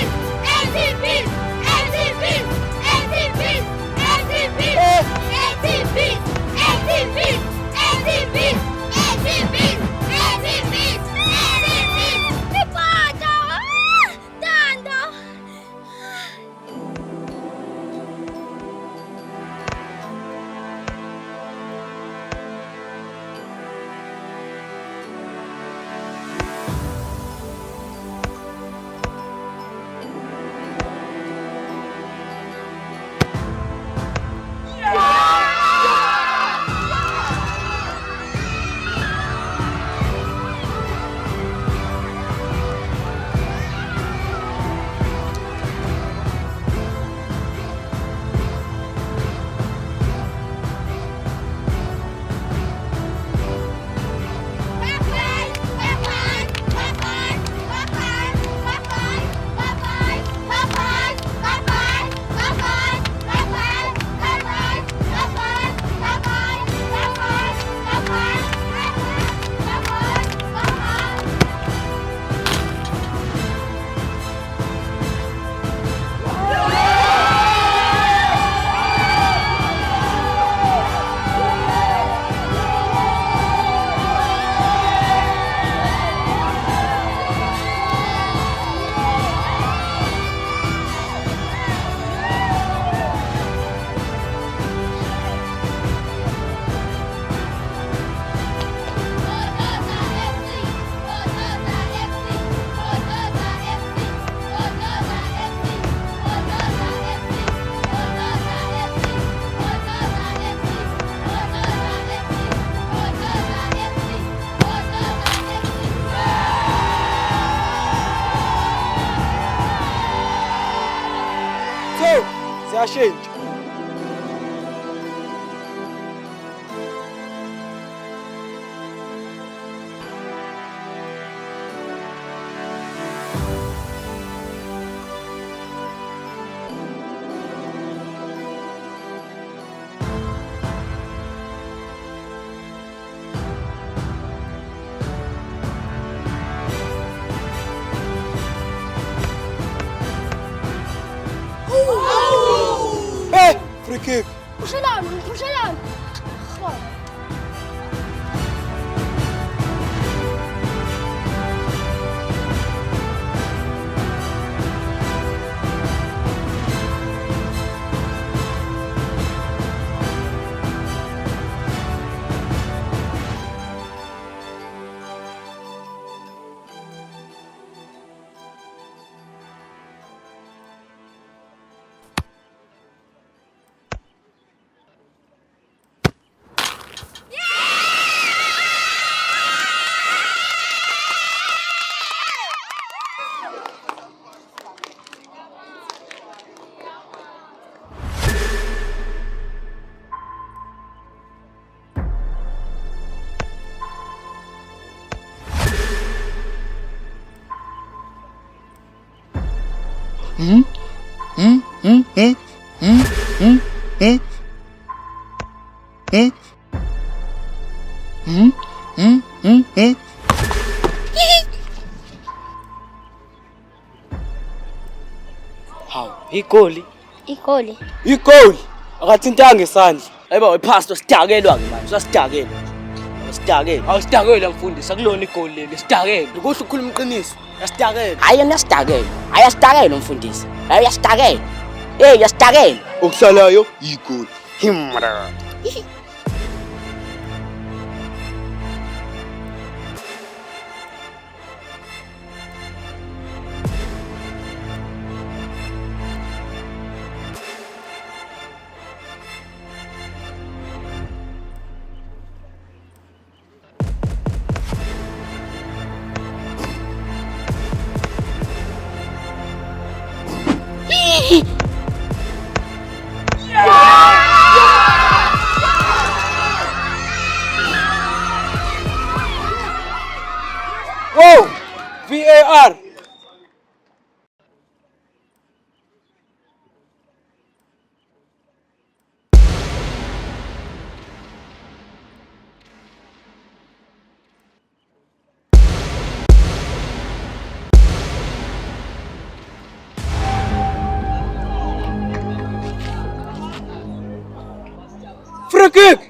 ATB Siyashintsha. Hey, free kick. Pushelana. Hawu, igoli. Igoli. Akathintanga ngesandla. Hayiba wephasi sidakelwa-ke manje, sasidakelwa. Sidakelwa. Awusidakelwa mfundisi, akulona igoli leli, sidakelwa. Ukusho ukukhuluma iqiniso. Yasidakelwa. Hayi yena sidakelwa. Hayi asidakelwa mfundisi. Hayi uyasidakelwa. Uyasidakelwa. Okuhlalayo igoli. Himra. Whoa! VAR! Free kick!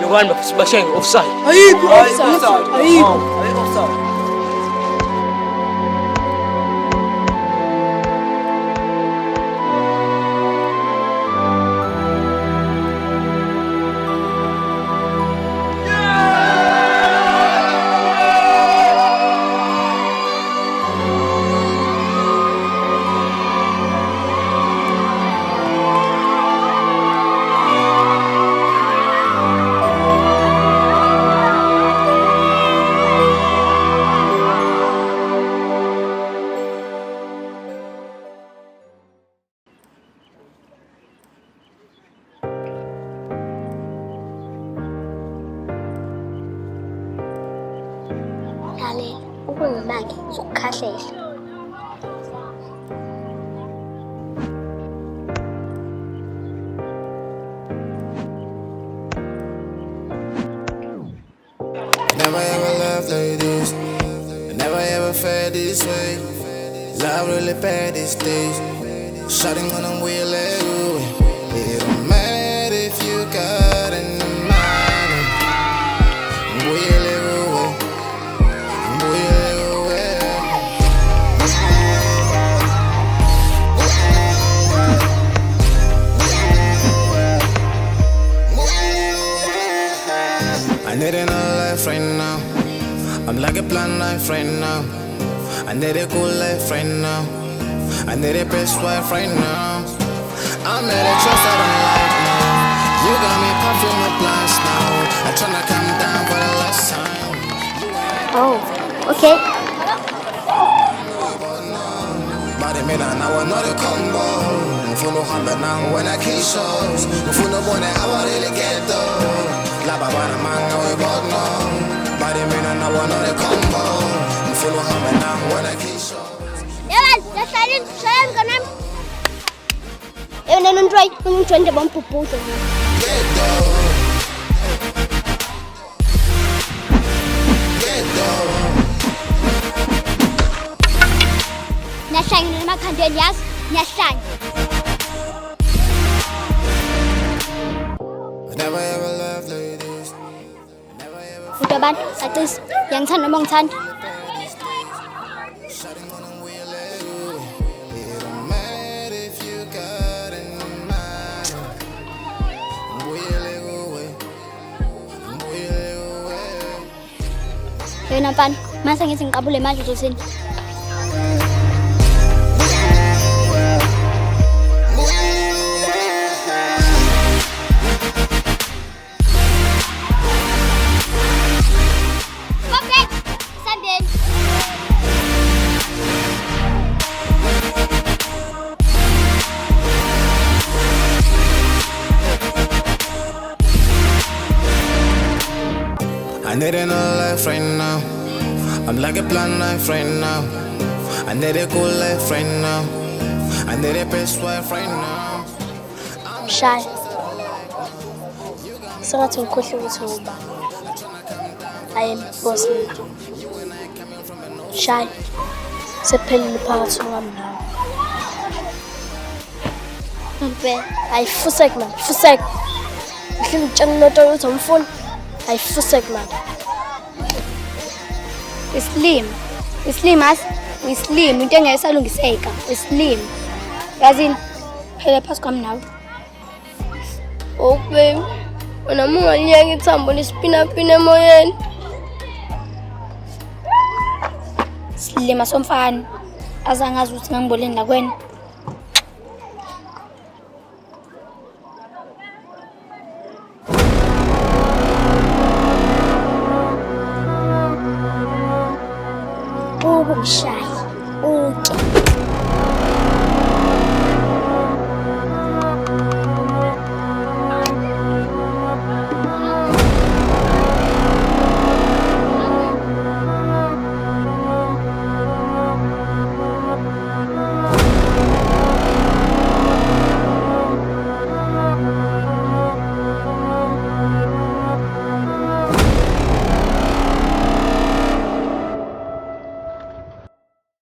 Yokuhani bafisa bashaye offside. Ayikho offside. Ayikho offside. Lalela, ukungimaki uzokukhahlela. Never ever loved like this. Never ever felt this way. Love really bad these days. Shutting on them wheel away. It don't matter if you got in the mind. Wheel away. Wheel away. a life right now. I'm like a plan life right now. I need a cool life right now. I need a best wife right now. I'm at a trust I don't like now. You got me puffing my plans now. I'm tryna come down for the last time. Oh, okay. Body me now, now another combo. Mfuno hamba now when I kiss shows. Mfuno bone I want really get though. La babana man no we both know. Body me now another combo. Mfuno hamba now when I kiss shows. Yaman, salim kanam. Nung try the bomb puputo. Get though. Get though. Nasang na naman kandiyan yas. Nasang. Never ever loved like this. Udah ban, at least yang san namang san. Yun ang pan, masang isang kabuli majutusin. I need a life right now. I'm like a plan life right now. I need a cool life right now. I need a best wife right now. Shy. Sengathi ngikhohle ukuthi uba. I am boss lady. Shy. Sephelile phakathi kwami nawe. Mpe, ayifusek man, fusek. Ngihleli ngitshela uNoto ukuthi umfuni. Ayifusek man. Islim as islim into engayisalungiseka islim yazini phela phasi kwami nawe Oh babe, wena mungalinyaka ithambo lisipinapina emoyeni. silima somfana azangazi ukuthi ngangiboleni la kwena Shy.